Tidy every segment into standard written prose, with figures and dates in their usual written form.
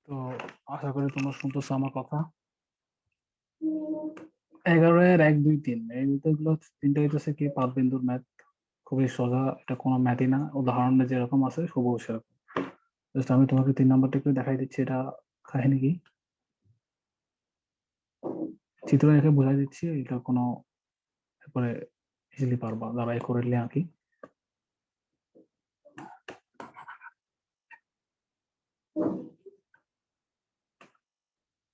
তো আশা করি তোমরা শুনতেছো আমার কথা। 11-এর 1, 2, 3 এই গুলো তিনটা হইতেছে কি পাদবিন্দুর ম্যাথ। খুবই সোজা, এটা কোনো ম্যাথই না, উদাহরণে যেরকম আছে হুবহু সেরকম। জাস্ট আমি তোমাকে 3 নাম্বারটা একটু দেখাই দিচ্ছি, এটা কাহিনী কি চিত্র রেখে বোঝাই দিচ্ছি, এটা কোনো এরপরে ইজিলি পারবা যারা এই করে নিলে আঁকি।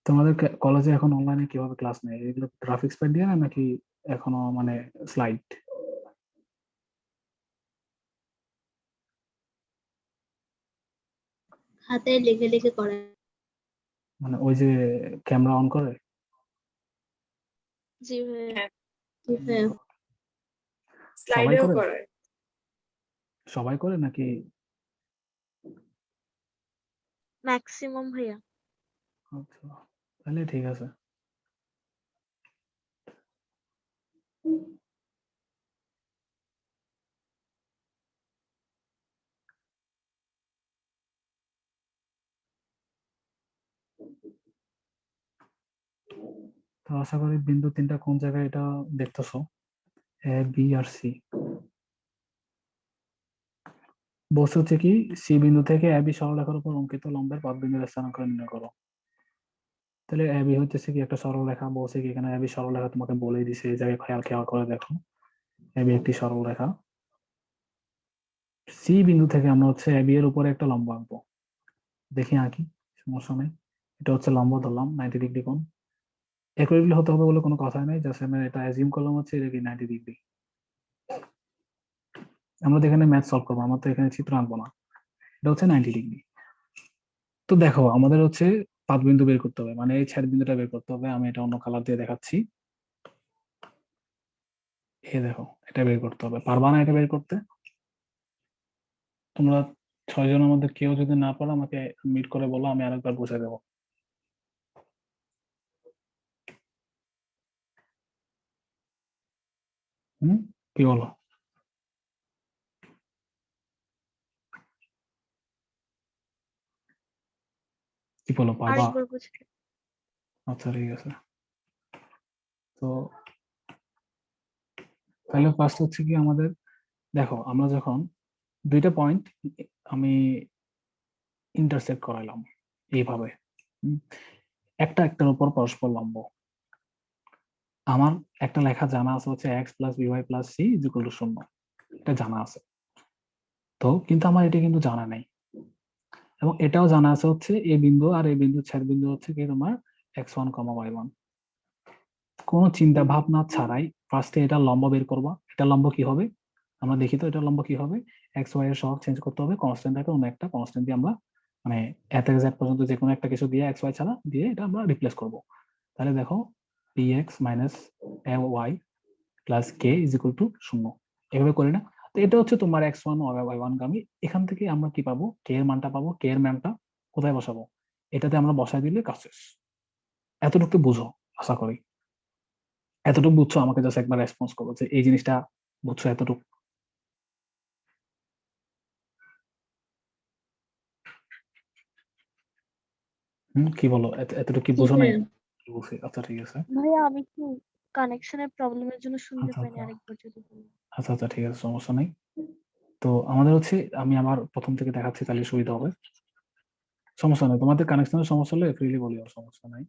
তোমাদের কলেজে এখন অনলাইনে কিভাবে ক্লাস নেয়? এগুলো গ্রাফিক্স প্যাড দিয়ে না নাকি এখনো মানে স্লাইড? হাতে লিখে লিখে করে, মানে ওই যে ক্যামেরা অন করে? জি ভাইয়া, জি ভাইয়া, সবাই স্লাইডেও করে? করে। সবাই করে নাকি? ম্যাক্সিমাম ভাইয়া। আচ্ছা, তাহলে ঠিক আছে। তো আশা করি বিন্দু তিনটা কোন জায়গায় এটা দেখতেছো, এ বি আর সি। বস্তু হচ্ছে কি, সি বিন্দু থেকে এ বি সরলরেখার উপর অঙ্কিত লম্বের পাদবিন্দুর স্থানাঙ্ক নির্ণয় করো। তাহলে এ বি হচ্ছে কি একটা সরলরেখা, বলছে কি এখানে এ বি সরলরেখা তোমাকে বলেই দিছে, এই জায়গায় খেয়াল খেয়াল করে দেখো, এ বি একটি সরলরেখা। সি বিন্দু থেকে আমরা হচ্ছে এ বি এর উপরে একটা লম্ব আঁকবো। দেখি আঁকি, সমস্যা নেই। এটা হচ্ছে লম্ব ধরলাম 90 ডিগ্রি কোণ। একইগুলো হতে হবে বলে কোনো কথা নেই, জাস্ট আমি এটা অ্যাজিউম করলাম হচ্ছে এটা কি 90 ডিগ্রি। আমরা তো এখানে ম্যাথ সলভ করবো, আমরা তো এখানে চিত্র আঁকবো না। এটা হচ্ছে 90 ডিগ্রি। তো দেখো আমাদের হচ্ছে পাদবিন্দু বের করতে হবে, মানে এই ছেদ বিন্দুটা বের করতে হবে। আমি এটা অন্য কালার দিয়ে দেখাচ্ছি। এই দেখো, এটা বের করতে হবে। পারবা না এটা বের করতে? তোমরা 6 জনের মধ্যে কেউ যদি না পারো আমাকে মিট করে বলো, আমি আরেকবার বুঝাই দেবো। কি বলো? কি বলো, পারবা? আরেকবার বুঝে। আচ্ছা ঠিক আছে। তো তাহলে ফার্স্ট হচ্ছে কি আমাদের, দেখো আমরা যখন দুইটা পয়েন্ট আমি ইন্টারসেক্ট করাইলাম এইভাবে, একটা একটার উপর পরস্পর লম্ব। আমার একটা লেখা জানা আছে হচ্ছে x plus b y plus c is equal to 0, এটা জানা আছে। তো কিন্তু আমার এটা কিন্তু জানা নাই, এবং এটাও জানা আছে হচ্ছে এ বিন্দু আর এ বিন্দু ছেদ বিন্দু হচ্ছে কি তোমার x1, y1। কোনো চিন্তা ভাবনা ছাড়াই ফার্স্টে এটা লম্ব বের করবা। এটা লম্ব কি হবে আমরা দেখি তো, এটা লম্ব কি হবে? এক্স ওয়াই এর সহগ চেঞ্জ করতে হবে, কনস্ট্যান্ট থাকে অন্য একটা কনস্ট্যান্ট দিয়ে আমরা মানে এত এক্সাক্ট পর্যন্ত যে কোনো একটা কিছু দিয়ে এক্স ওয়াই ছাড়া দিয়ে এটা আমরা রিপ্লেস করব। তাহলে দেখো p x minus a y plus k is equal to 0, এভাবে করি না? তো এটা হচ্ছে তোমার x1 y1 গামী। এখান থেকে আমরা কি পাবো? কে এর মানটা পাবো। কে এর মানটা কোথায় বসাবো? এটাতে আমরা বসাই দিলে কাজ শেষ। এতটুকু বুঝো আশা করি। এতটুকু বুঝছো? আমাকে জাস্ট একবার রেসপন্স করো যে এই জিনিসটা বুঝছো এতটুকু। কি বলো, এতটুকু কি জি বুঝো নাই? ভাইয়া। কি বলছি? আচ্ছা ঠিক আছে। ভাইয়া আমি একটু কানেকশনের প্রবলেমের জন্য শুনতে আচ্ছা পাইনি, আচ্ছা আরেকবার যদি বলেন। আচ্ছা আচ্ছা ঠিক আছে, সমস্যা নেই। তো আমাদের হচ্ছে, আমি আমার প্রথম থেকে দেখাচ্ছি তাহলে সুবিধা হবে। সমস্যা নেই, তোমাদের কানেকশনের সমস্যা হলে ফ্রিলি বলি, আর সমস্যা নাই।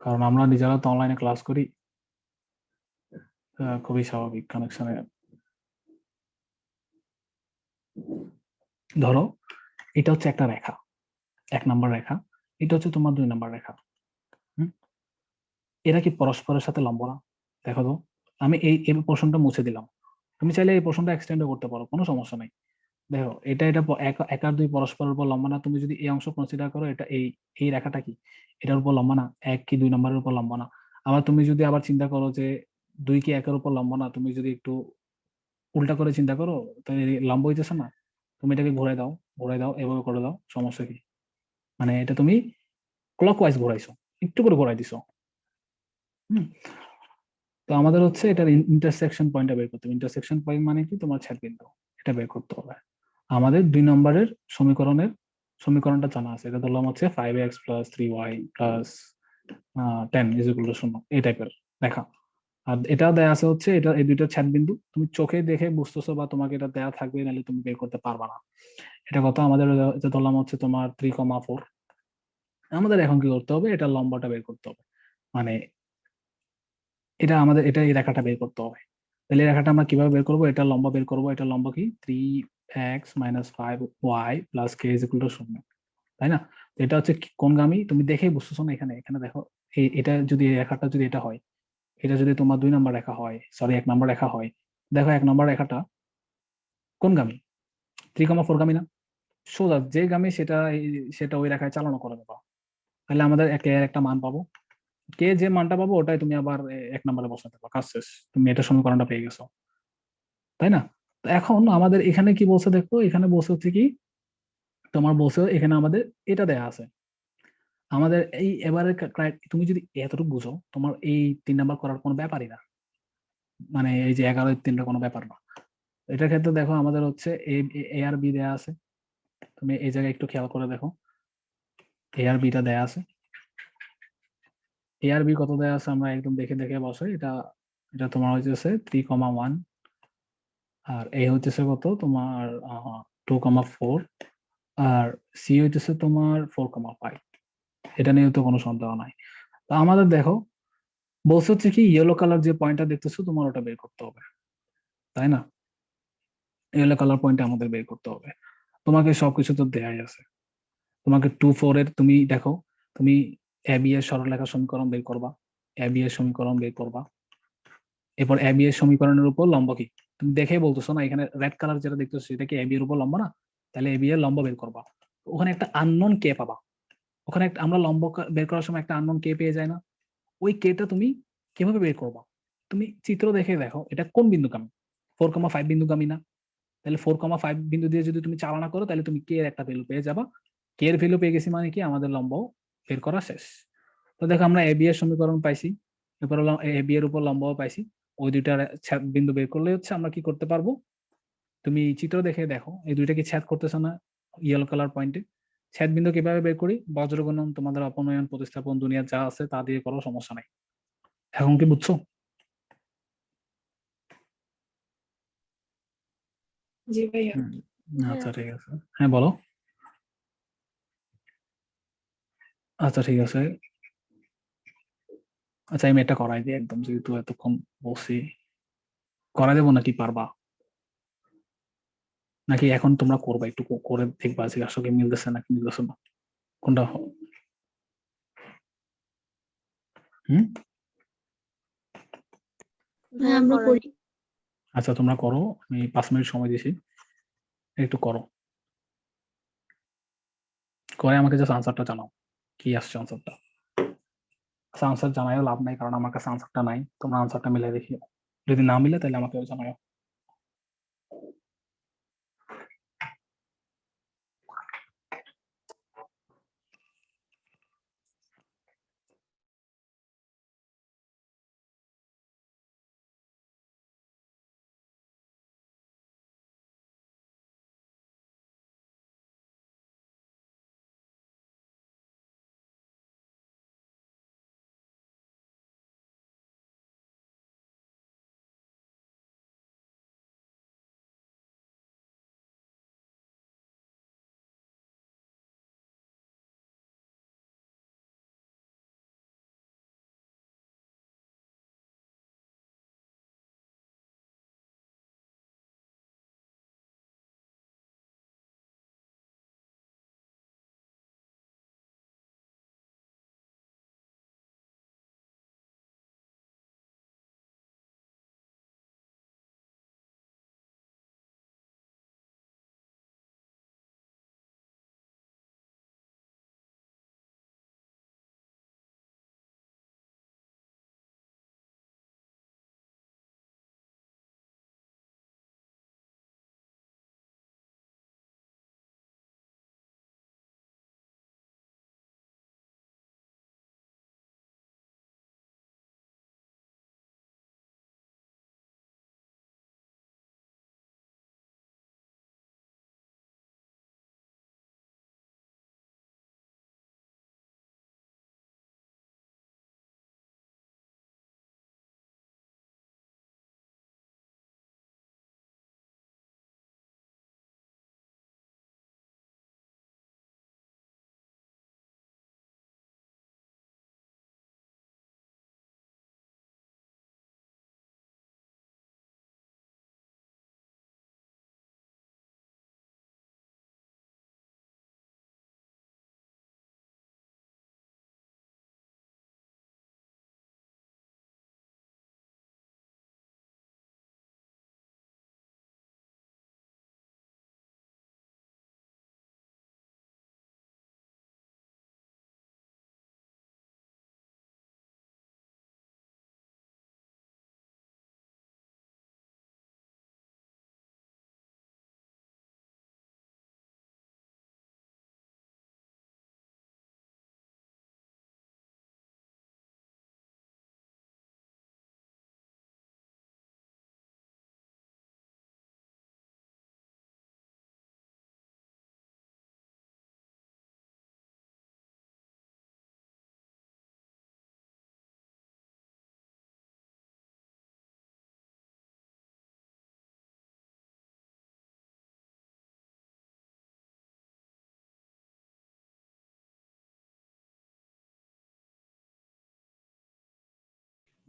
কারণ আমরা নিজেরা তো অনলাইনে ক্লাস করি, খুবই স্বাভাবিক কানেকশনে। ধরো এটা হচ্ছে একটা রেখা, 1 নম্বর রেখা। এটা হচ্ছে তোমার 2 নম্বর রেখা। হুম, এরা কি পরস্পরের সাথে লম্ব না? দেখো তো, আমি এই পোর্শনটা মুছে দিলাম। তুমি চাইলে এই পোর্শনটা এক্সটেন্ডও করতে পারো, কোনো সমস্যা নেই। দেখো এটা এটা এক আর 2 পরস্পরের উপর লম্বা না? তুমি যদি এই অংশ কনসিডার করো, এটা এই এই রেখাটা কি এটার উপর লম্বা না? 1 কি 2 নম্বরের উপর লম্বা না? আবার তুমি যদি আবার চিন্তা করো যে 2 কি 1-এর উপর লম্বা না, তুমি যদি একটু উল্টা করে চিন্তা করো, তাহলে লম্ব হইতেছে না? তুমি এটাকে ঘুরাই দাও, ঘুরাই দাও, এভাবে করে দাও, সমস্যা কি? মানে এটা তুমি ক্লকওয়াইজ ঘোরাইছো, একটু করে ঘোরাই দিছো। হুম, তো আমাদের হচ্ছে এটার ইন্টারসেকশন পয়েন্টটা বের করতে হবে। ইন্টারসেকশন পয়েন্ট মানে কি? তোমার ছেদ বিন্দু, এটা বের করতে হবে। আমাদের 2 নম্বরের সমীকরণের সমীকরণটা জানা আছে, এটা ধরলাম হচ্ছে 5x + 3y + 10 = 0, এই টাইপের দেখা। আর এটাও দেয়া আছে হচ্ছে এটা এই দুইটা ছেদ বিন্দু, তুমি চোখে দেখে বুঝতেছো বা তোমাকে এটা দেয়া থাকবে, নাহলে তুমি বের করতে পারবা না। এটা কত আমাদের, এটা ধরলাম হচ্ছে তোমার 3,4। আমাদের এখন কি করতে হবে, এটা লম্বাটা বের করতে হবে, মানে এটা আমাদের এটা এই রেখাটা বের করতে হবে। তাহলে এই রেখাটা আমরা কিভাবে বের করবো, এটা লম্বা বের করবো, এটা লম্বা কি 3x - 5y + k = 0, তাই না? তো এটা হচ্ছে কোণগামী, তুমি দেখেই বুঝতেছো না, এখানে এখানে দেখো, এটা যদি এই রেখাটা যদি এটা হয়, এটা যদি তোমার 2 নম্বর রেখা হয়, সরি 1 নম্বর রেখা হয়, দেখো 1 নম্বর রেখাটা কোণগামী, 3,4 গামী না? সোজা যে গামী সেটা সেটা ওই রেখায় চালনা করে দেবা, তাহলে আমাদের একে এর একটা মান পাবো, কে যে মানটা পাবো ওটাই তুমি আবার 1 নম্বরে বসাতে পারো, কাজ শেষ, তুমি এটা সমীকরণটা পেয়ে গেছো, তাই না? তো এখন আমাদের এখানে কি বলছে দেখো, এখানে বলছে হচ্ছে কি, তোমার বলছে এখানে আমাদের এটা দেয়া আছে, আমাদের এই এবারে তুমি যদি এতটুকু বুঝো, তোমার এই 3 নাম্বার করার কোনো ব্যাপারই না, মানে এই যে 11-3টা কোনো ব্যাপার না। এটার ক্ষেত্রে দেখো আমাদের হচ্ছে এ আর বি দেয়া আছে, তুমি এই জায়গায় একটু খেয়াল করে দেখো, এ আর বিটা দেয়া আছে, এ আর বি কত দেয়া আছে আমরা একদম দেখে দেখে বসাই, এটা এটা তোমার হইতেছে 3,1, আর এ হইতেছে কত তোমার 2,4, আর সি হইতেছে তোমার 4,5। এটা নিয়ে তো কোনো সন্দেহ নাই। তো আমাদের দেখো বলছে হচ্ছে কি ইয়েলো কালার যে পয়েন্টটা দেখতেছো তোমার ওটা বের করতে হবে, তাই না? ইয়েলো কালার পয়েন্টটা আমাদের বের করতে হবে। তোমাকে সবকিছু তো দেয়াই আছে, তোমাকে 2,4 এর তুমি দেখো, তুমি এবি এর সরলরেখা সমীকরণ বের করবা, এবি এর সমীকরণ বের করবা, এরপর এবি এর সমীকরণের উপর লম্ব কি, তুমি দেখেই বলতেছো না, এখানে রেড কালার যেটা দেখতেছো সেটা কি এবি এর উপর লম্ব না? তাহলে এবি এর লম্ব বের করবা, ওখানে একটা আননোন কে পাবা, ওখানে একটা আমরা লম্ব বের করার সময় একটা আননোন কে পেয়ে যায় না? ওই কেটা তুমি কিভাবে বের করবা, তুমি চিত্র দেখে দেখো এটা কোন বিন্দুগামী, 4,5 বিন্দুগামী না? তাহলে 4,5 বিন্দু দিয়ে যদি তুমি চালনা করো, তাহলে তুমি কে এর একটা ভ্যালু পেয়ে যাবা, কে এর ভ্যালু পেয়ে গেছি মানে কি আমাদের লম্ব বের করা শেষ। তো দেখো আমরা এবি এর সমীকরণ পাইছি, এরপর এবি এর উপর লম্বও পাইছি, ওই দুইটার বিন্দু বের করলে হচ্ছে আমরা কি করতে পারবো, তুমি চিত্র দেখে দেখো এই দুইটা কি ছেদ করতেছে না ইয়েলো কালার পয়েন্টে? ছেদ বিন্দু কিভাবে বের করি, বজ্রগুণন, তোমাদের অপনয়ন, প্রতিস্থাপন, দুনিয়া যা আছে তা দিয়ে করো, সমস্যা নাই। এখন কি বুঝছো? জি ভাইয়া। হুম, আচ্ছা হ্যাঁ ঠিক আছে, হ্যাঁ বলো। আচ্ছা ঠিক আছে, আচ্ছা আমি এটা করাই দিই একদম, যেহেতু এতক্ষণ বলছি, করাই দেবো নাকি পারবা, নাকি এখন তোমরা করবা একটু করে দেখবা যে আসলে মিলতেছে নাকি মিলতেছে না, কোনটা হুম? ভাইয়া আমরা করাই। করি। আচ্ছা তোমরা করো, আমি 5 মিনিট সময় দিছি, একটু করো, করে আমাকে জাস্ট আনসারটা জানাও, কি আসছে আনসারটা। আচ্ছা আনসার জানাইও লাভ নাই, কারণ আমার কাছে আনসারটা নাই, তোমরা আনসারটা মিলাই দেখিও, যদি না মিলে তাহলে আমাকে জানাও।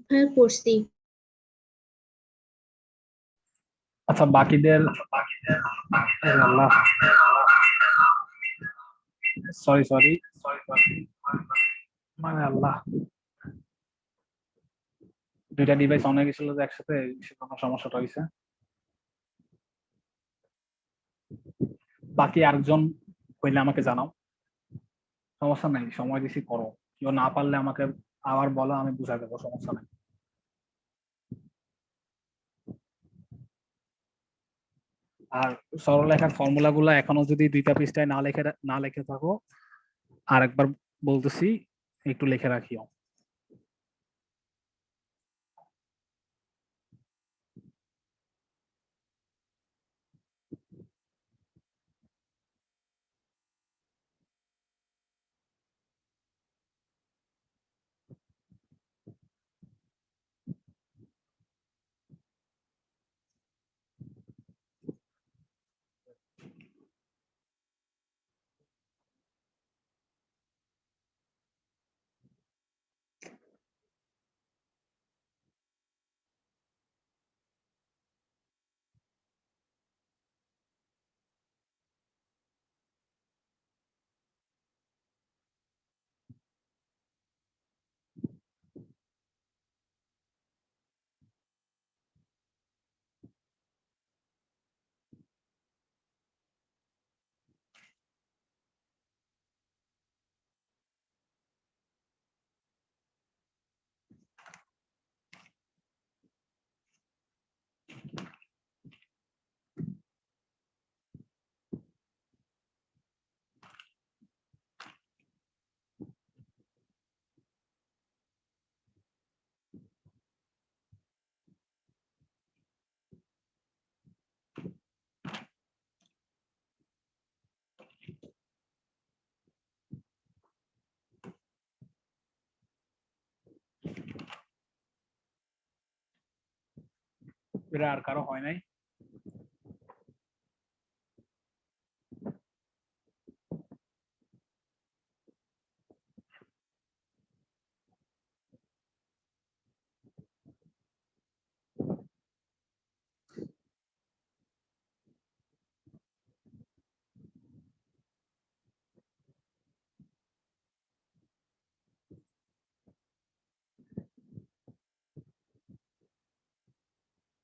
হ্যাঁ করছি। আচ্ছা বাকিদের আল্লাহ সরি সরি মানে আল্লাহ দুইটা ডিভাইস অন হয়ে গেছিল যে একসাথে সেজন্য সমস্যাটা হয়েছে। বাকি আরেকজন হইলে আমাকে জানাও, সমস্যা নাই, সময় দিছি করো। কেউ না পারলে আমাকে আবার বলো, আমি বুঝাই দেবো, সমস্যা নাই। আর সরলরেখার ফর্মুলা গুলা এখনো যদি দুইটা পৃষ্ঠায় না লিখে থাকো, আরেকবার বলতেছি একটু লিখে রাখিও। এটা আর কারো হয় নাই?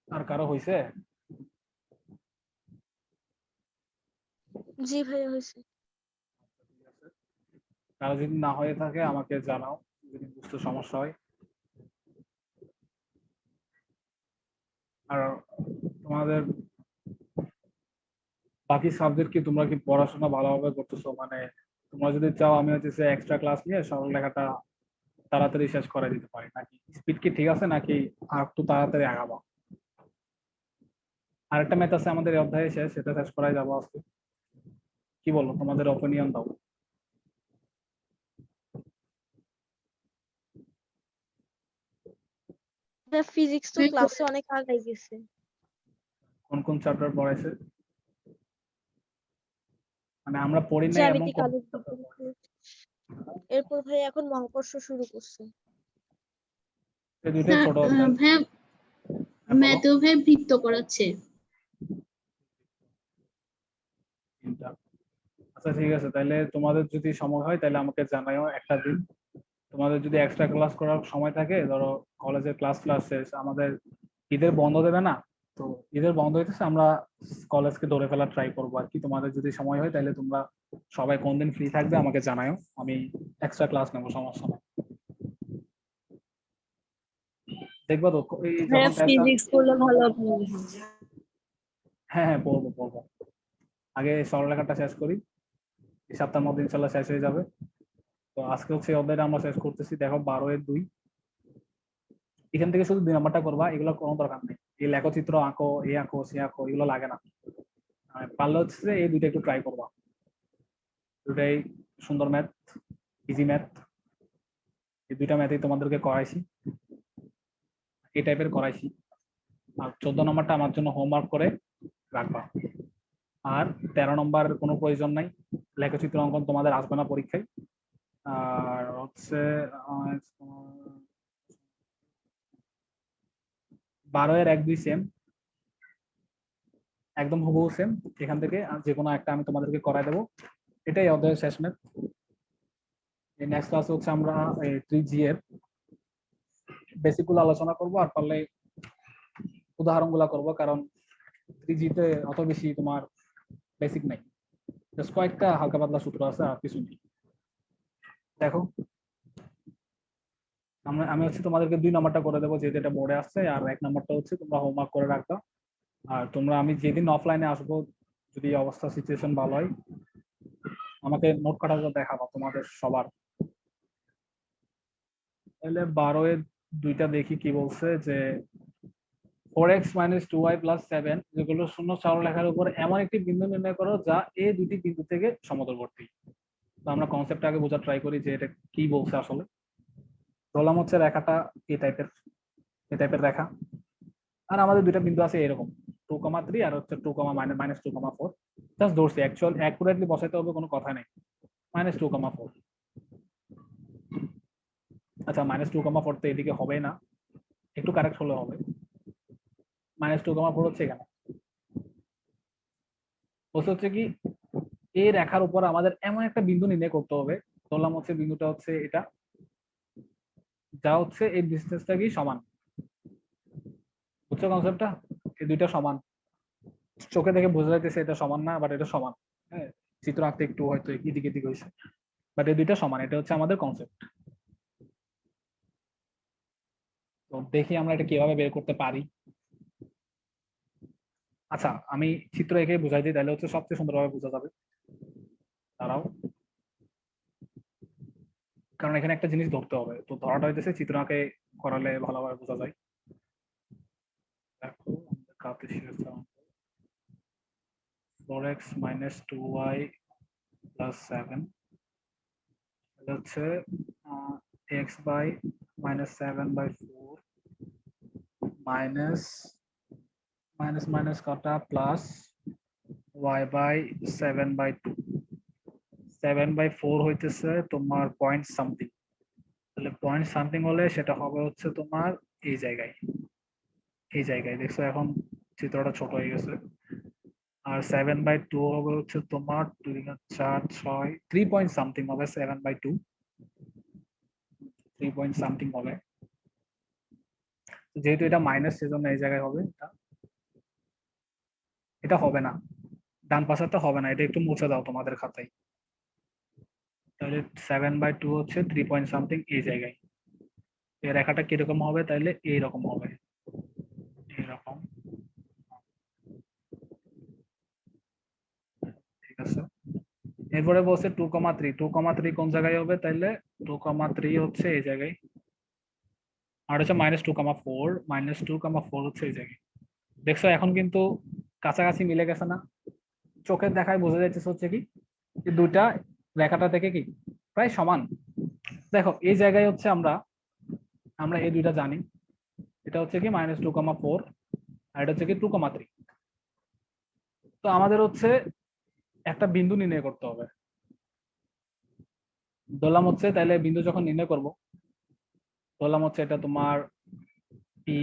আর কারো হয়েছে? জি ভাইয়া হয়েছে। কারো যদি না হয়ে থাকে আমাকে জানাও, যদি বুঝতে সমস্যা হয়। আর তোমাদের বাকি সাবজেক্ট কি তোমরা কি পড়াশোনা ভালোভাবে করতেছো? মানে তোমরা যদি চাও আমি হচ্ছে এক্সট্রা ক্লাস নিয়ে সরলরেখাটা তাড়াতাড়ি শেষ করে দিতে পারি, নাকি স্পিড কি ঠিক আছে, নাকি আর একটু তাড়াতাড়ি আগাবো? আরেকটা ম্যাথ আছে আমাদের এই অধ্যায়ে শেষ, সেটা শেষ করাই যাবো আজকে। কি বলো, তোমাদের অপিনিয়ন দাও। ফিজিক্স তো হ্যাঁ, ক্লাসে অনেক আগাই গেছে। কোন কোন চ্যাপ্টার পড়াইছে? মানে আমরা পড়ি নাই এমন জ্যামিতিক কোন? আলোক এরপর ভাই এখন মহাকর্ষ শুরু করছে। এই দুইটাই ছোট অধ্যায়। ভাইয়া হ্যাঁ, বলো। ম্যাথও ভাই বৃত্ত করাচ্ছে। তিনটা। আচ্ছা ঠিক আছে, তাহলে তোমাদের যদি সময় হয় তাহলে আমাকে জানাইও একটা দিন। তোমাদের যদি এক্সট্রা ক্লাস করার সময় থাকে, ধরো কলেজের ক্লাস শেষ, আমাদের ঈদের বন্ধ দেবে না, তো ঈদের বন্ধ হইতেছে, আমরা কলেজকে ধরে ফেলার ট্রাই করবো আর কি। তোমাদের যদি সময় হয় তাহলে তোমরা সবাই কোন দিন ফ্রি থাকবে আমাকে জানাও, আমি এক্সট্রা ক্লাস নেবো, সমস্যা নেই। দেখবা তো এই ভাইয়া যখন ফিজিক্স পড়লে ভালো হবে। হ্যাঁ হ্যাঁ পড়বো পড়বো, আগে সরলরেখাটা শেষ করি, এই সপ্তাহের মধ্যে ইনশাল্লাহ শেষ হয়ে যাবে। তো আজকে হচ্ছে এই অধ্যায়টা আমরা শেষ করতেছি। দেখো 12-এর 2, এখান থেকে শুধু 2 নাম্বারটা করবা, এগুলো কোনো দরকার নেই। এই লেখচিত্র আঁকো, এ আঁকো সে আঁকো, এগুলো লাগে না। পারলে হচ্ছে যে এই দুটো একটু ট্রাই করবা, দুটাই সুন্দর ম্যাথ, ইজি ম্যাথ। এই দুইটা ম্যাথই তোমাদেরকে করাইছি, এই টাইপের করাইছি। আর 14 নম্বরটা আমার জন্য হোমওয়ার্ক করে রাখবা। আর 13 নম্বর কোনো প্রয়োজন নাই, লেখচিত্র অঙ্কন তোমাদের আসবে না পরীক্ষায়। আর হচ্ছে 12 এর 1 2 সেম, একদম হুবহু সেম। এখান থেকে যে কোনো একটা আমি তোমাদেরকে করাই দেবো। এটাই অধ্যায়ের শেষ ম্যাথ। এই নেক্সট ক্লাস হচ্ছে আমরা 3G এর বেসিক গুলো আলোচনা করবো, আর পারলে উদাহরণ গুলা করবো, কারণ 3G তে অত বেশি তোমার বেসিক নাই, জাস্ট কয়েকটা হালকা পাতলা সূত্র আছে আর কিছু নেই। দেখো আমি হচ্ছে তোমাদেরকে 2 নাম্বারটা করে দেবো, যেহেতু এটা বোর্ডে আসছে, আর 1 নাম্বারটা হচ্ছে তোমরা হোমওয়ার্ক করে রাখবা। আর তোমরা, আমি যেদিন অফলাইনে আসবো, যদি অবস্থা সিচুয়েশন ভালো হয়, আমাকে নোট কাটাগুলো দেখাবা তোমাদের সবার। তাহলে 12 এর 2টা দেখি কি বলছে, যে 4x - 2y + 7 যেগুলো শূন্য সরলরেখার উপর এমন একটি বিন্দু নির্ণয় করো যা এই দুটি বিন্দু থেকে সমতলবর্তী। তো আমরা কনসেপ্ট আগে বোঝা ট্রাই করি যে এটা কি বলছে আসলে। ধরলাম হচ্ছে রেখাটা এই টাইপের রেখা, আর আমাদের দুইটা বিন্দু আছে এরকম 2,3 আর হচ্ছে 2,-2,4। জাস্ট ধরছি, অ্যাকচুয়াল অ্যাকুরেটলি বসাইতে হবে, কোনো কথা নেই। -2,4। আচ্ছা, -2,4 তো এদিকে হবে না, একটু কারেক্ট হলে হবে। -2,4 হচ্ছে এখানে। বলছে হচ্ছে কি, এই রেখার উপর আমাদের এমন একটা বিন্দু নির্ণয় করতে হবে, ধরলাম হচ্ছে বিন্দুটা হচ্ছে এটা, যা হচ্ছে এই ডিসটেন্সটা কি সমান। বুঝছো কনসেপ্টটা? এই দুইটা সমান, চোখে দেখে বোঝা যাইতেছে এটা সমান না, বাট এটা সমান। হ্যাঁ, চিত্র আঁকতে একটু হয়তো এদিক এদিক হয়েছে, বাট এই দুইটা সমান, এটা হচ্ছে আমাদের কনসেপ্ট। তো দেখি আমরা এটা কিভাবে বের করতে পারি। আচ্ছা, আমি চিত্র এঁকে বুঝাই দিই, তাহলে হচ্ছে সবচেয়ে সুন্দরভাবে বোঝা যাবে। তারাও, কারণ এখানে একটা জিনিস ধরতে হবে, তো ধরাটা হইতেছে চিত্র আঁকে করালে ভালোভাবে বোঝা যায়। দেখো, কার্টেসিয়ান 4x - 2y + 7 হচ্ছে x/-7/4 মাইনাস মাইনাস কাটা প্লাস y/7/2। 7/4 হইতেছে তোমার পয়েন্ট সামথিং, তাহলে পয়েন্ট সামথিং হলে সেটা হবে হচ্ছে তোমার এই জায়গায়, দেখছো এখন চিত্রটা ছোট হয়ে গেছে। আর 7/2 হবে হচ্ছে তোমার 2 4 6 3 পয়েন্ট সামথিং হবে। 7/2 3 পয়েন্ট সামথিং হবে, যেহেতু এটা মাইনাস সেজন্য এই জায়গায় হবে। এটা হবে না, ডান পাশেরটা হবে না, এটা একটু মুছে দাও তোমাদের খাতায়। তাহলে 7/2 হচ্ছে 3 পয়েন্ট সামথিং এই জায়গায়। এই রেখাটা কিরকম হবে, তাহলে এইরকম হবে, এইরকম। ঠিক আছে, এরপরে বলছে 2,3। 2,3 কোন জায়গায় হবে, তাহলে 2,3 হচ্ছে এই জায়গায়, আর হচ্ছে -2,4 হচ্ছে এই জায়গায়। দেখছো এখন কিন্তু কাছাকাছি মিলে গেছে না? চোখের দেখায় বোঝা যাচ্ছে হচ্ছে কি, এই দুইটা রেখাটা থেকে কি প্রায় সমান। দেখো এই জায়গায় হচ্ছে আমরা এই দুইটা জানি, এটা হচ্ছে কি -2,4 আর এটা হচ্ছে কি 2,3। তো আমাদের হচ্ছে একটা বিন্দু নির্ণয় করতে হবে। ধরলাম হচ্ছে, তাহলে বিন্দু যখন নির্ণয় করব, ধরলাম হচ্ছে এটা তোমার পি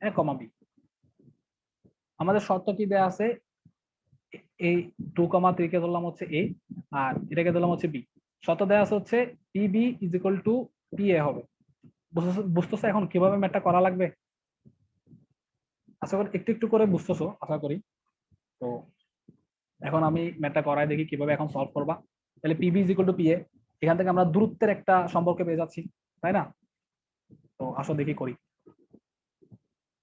এ, বি। আমাদের শর্ত কি দেয়া আছে, এই 2,3 কে ধরলাম হচ্ছে এ, আর এটাকে ধরলাম হচ্ছে বি। শর্ত দেয়া আছে হচ্ছে পিবি = PA হবে। বুঝতেছো এখন কিভাবে ম্যাথটা করা লাগবে? আশা করি একটু একটু করে বুঝতেছো, আশা করি। তো এখন আমি ম্যাথটা করাই দেখি কিভাবে এখন সলভ করবা। তাহলে পিবি = PA, এখান থেকে আমরা দূরত্বের একটা সম্পর্ক পেয়ে যাচ্ছি, তাই না? তো আসো দেখি করি।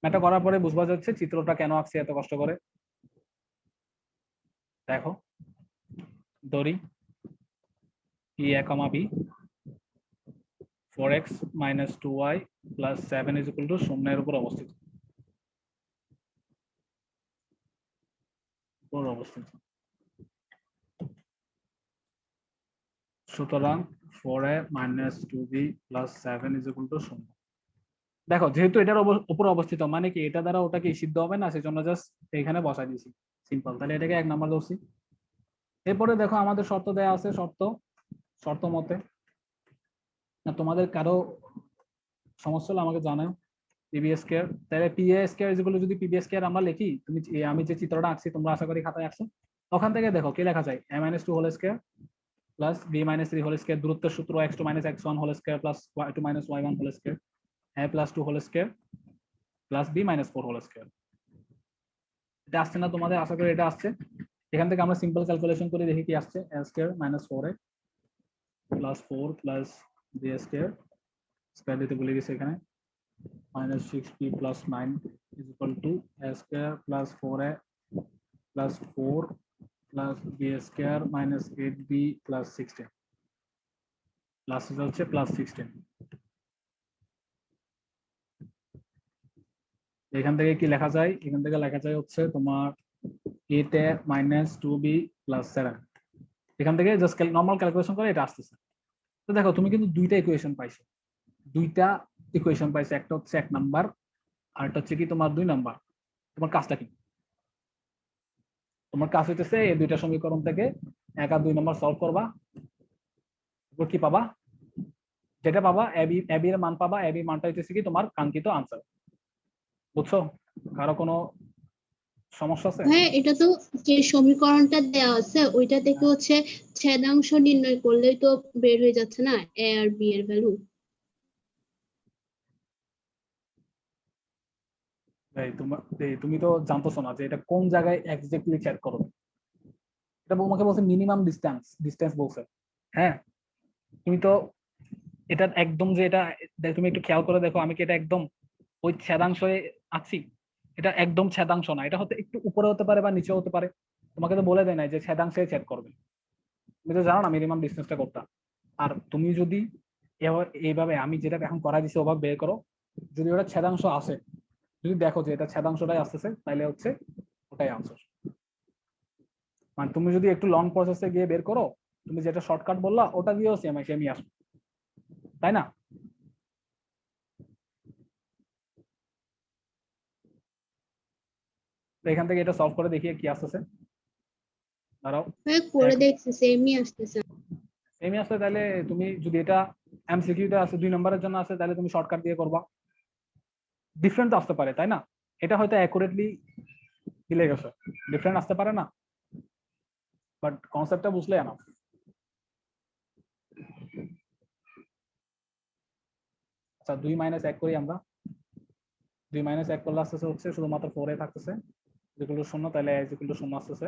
ম্যাথটা করার পরে বুঝবা যাচ্ছে চিত্রটা কেন আঁকছি এত কষ্ট করে। দেখো, ধরি PA, B 4x - 2y + 7 = 0 এর উপর অবস্থিত। সুতরাং 4a - 2b + 7 = 0। দেখো, যেহেতু এটার উপর অবস্থিত, মানে কি এটা দ্বারা ওটা কি সিদ্ধ হবে না, সেজন্য জাস্ট এখানে বসাই দিয়েছি, সিম্পল। তাহলে এটাকে 1 নাম্বার ধরছি। এরপরে দেখো আমাদের শর্ত দেয়া আছে, শর্ত মতে। না তোমাদের কারো সমস্যা হলে আমাকে জানাও। পিবি স্কয়ার, তাহলে P A square is equal two যদি পিবি স্কয়ার আমরা লিখি, তুমি আমি যে চিত্রটা আঁকছি তোমরা আশা করি খাতায় আঁকছো, ওখান থেকে দেখো কি লেখা যায়, a - 2 whole square plus b - 3 whole square, দূরত্বের সূত্র x2 - x1 whole square plus y2 - y1 whole square, a + 2 whole square plus b - 4 whole square. এটা আসছে না তোমাদের? আশা করি এটা আসছে। এখান থেকে আমরা সিম্পল ক্যালকুলেশন করে দেখি কি আসছে, a square - 4a plus 4 plus b square, square দিতে ভুলে গেছি এখানে, -6b plus 9 is equal to a square plus 4a plus 4 plus b square minus 8b plus 16 plus হচ্ছে plus 16। এখান থেকে কি লেখা যায়? এখান থেকে লেখা যায় হচ্ছে তোমার 8a minus 2b plus 7। এখান থেকে জাস্ট নরমাল ক্যালকুলেশন করে এটা আসতেছে। তো দেখো তুমি কিন্তু দুইটা ইকুয়েশন পাইছো, একটা হচ্ছে 1 নাম্বার আর একটা হচ্ছে কি তোমার 2 নাম্বার। তোমার কাজটা কি? তোমার কাজ হইতেছে এই দুইটা সমীকরণ থেকে 1 আর 2 নাম্বার সলভ করবা, এরপর কি পাবা, যেটা পাবা এবি এর মান পাবা, এবি মানটা হইতেছে কি তোমার কাঙ্ক্ষিত আনসার। বুঝছো? কারো কোনো সমস্যা আছে? হ্যাঁ, এটা তো যে সমীকরণটা দেওয়া আছে ওইটা থেকে হচ্ছে ছেদাংশ নির্ণয় করলেই তো বের হয়ে যাচ্ছে না এ আর বি এর ভ্যালু। তুমি তো জানতেছো না যে এটা কোন জায়গায় এক্স্যাক্টলি চেক করবে। এটা তোমাকে বলছে মিনিমাম ডিস্টেন্স বলছে। হ্যাঁ, তুমি তো এটা একদম যে এটা তুমি একটু খেয়াল করে দেখো, আমি কি এটা একদম ওই ছেদাংশে আছি? এটা একদম ছেদাংশ না, এটা হতে একটু উপরে হতে পারে বা নিচে হতে পারে। তোমাকে তো বলে দেয় না যে ছেদাংশে চেক করবে, তুমি তো জানো না মিনিমাম ডিস্টেন্সটা কোনটা। আর তুমি যদি এইভাবে আমি যেটা এখন করা দিছি ওভাবে বের করো, যদি ওটা ছেদাংশ আসে, যদি দেখো যে এটা ছেদাংশটাই আসতেছে, তাহলে হচ্ছে ওটাই আনসার। মানে তুমি যদি একটু লং প্রসেসে গিয়ে বের করো, তুমি যেটা শর্টকাট বললা ওটা দিয়েও সেমই আসবে, তাই না? তো এখান থেকে এটা সলভ করে দেখিয়ে কি আসতেছে, দাঁড়াও। হ্যাঁ, করে দেখছি সেমই আসতেছে। সেমই আসলে তাহলে তুমি যদি এটা এমসিকিউতে আছে 2 নম্বরের জন্য আছে, তাহলে তুমি শর্টকাট দিয়ে করবা। ডিফারেন্ট আসতে পারে, তাই না? এটা হয়তো অ্যাকুরেটলি মিলে গেছে, ডিফারেন্ট আসতে পারে না, বাট কনসেপ্টটা বুঝলে এনাফ। আচ্ছা 2 - 1 করি আমরা। 2 - 1 করলে আসতেছে হচ্ছে শুধুমাত্র 4a থাকতেছে, ইকুয়াল টু 0, তাহলে a ইকুয়াল টু 0 আসতেছে।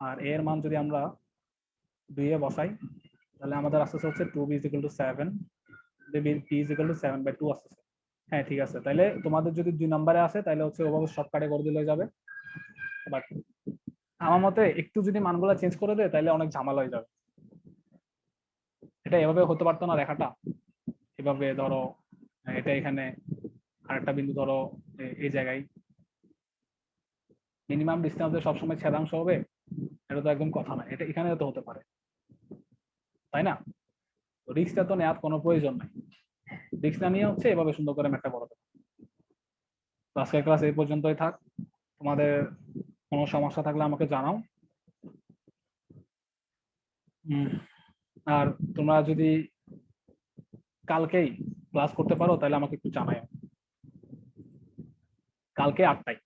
আর a এর মান যদি আমরা 2 এ বসাই, তাহলে আমাদের আসতেছে হচ্ছে 2b equal to 7, b equal to 7/2 আসতেছে। হ্যাঁ ঠিক আছে, তাহলে তোমাদের যদি 2 নম্বরে আসে তাহলে হচ্ছে ওভাবে শর্টকাটে করে দিলে যাবে। বাট আমার মতে একটু যদি মানগুলো চেঞ্জ করে দেয় তাহলে অনেক ঝামেলা হয়ে যাবে। এটা এভাবে হতে পারতো না রেখাটা, এভাবে ধরো এটা এখানে আরেকটা বিন্দু ধরো এই জায়গায়, মিনিমাম ডিস্টেন্সে সবসময় ছেদাংশ হবে এটা তো একদম কথা না, এটা এখানে তো হতে পারে, তাই না? রিস্কটা তো নেওয়ার কোনো প্রয়োজন নাই, রিস্ক না নিয়ে হচ্ছে এভাবে সুন্দর করে ম্যাথটা পড়াতে। তো আজকের ক্লাস এই পর্যন্তই থাক, তোমাদের কোনো সমস্যা থাকলে আমাকে জানাও। আর তোমরা যদি কালকেই ক্লাস করতে পারো তাহলে আমাকে একটু জানাও, কালকে 8টায়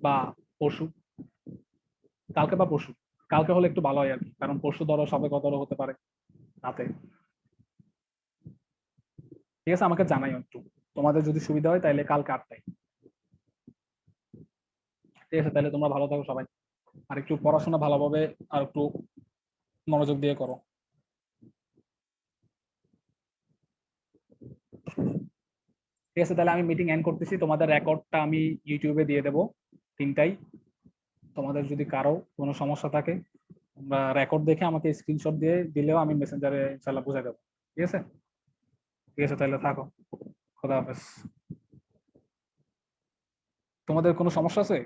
বা পরশু, কালকে বা পরশু। কালকে হলে একটু ভালো হয় আর কি, কারণ পরশু ধরো সবে কদরও হতে পারে রাতে। ঠিক আছে, আমাকে জানাইও একটু, তোমাদের যদি সুবিধা হয় তাহলে কালকে 8টায়। ঠিক আছে, তাহলে তোমরা ভালো থাকো সবাই, আর একটু পড়াশোনা ভালোভাবে আর একটু মনোযোগ দিয়ে করো। ঠিক আছে, তাহলে আমি মিটিং এন্ড করতেছি, তোমাদের রেকর্ডটা আমি ইউটিউবে দিয়ে দেবো 3টায়। তোমাদের যদি কারো কোনো সমস্যা থাকে তোমরা রেকর্ড দেখে আমাকে স্ক্রিনশট দিয়ে দিলেও আমি মেসেঞ্জারে ইনশাআল্লাহ বুঝাই দেবো। ঠিক আছে, ঠিক আছে, তাহলে থাকো, খোদা হাফেজ। তোমাদের কোনো সমস্যা আছে?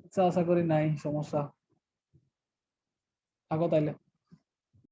আচ্ছা, আশা করি নাই সমস্যা, থাকো তাইলে।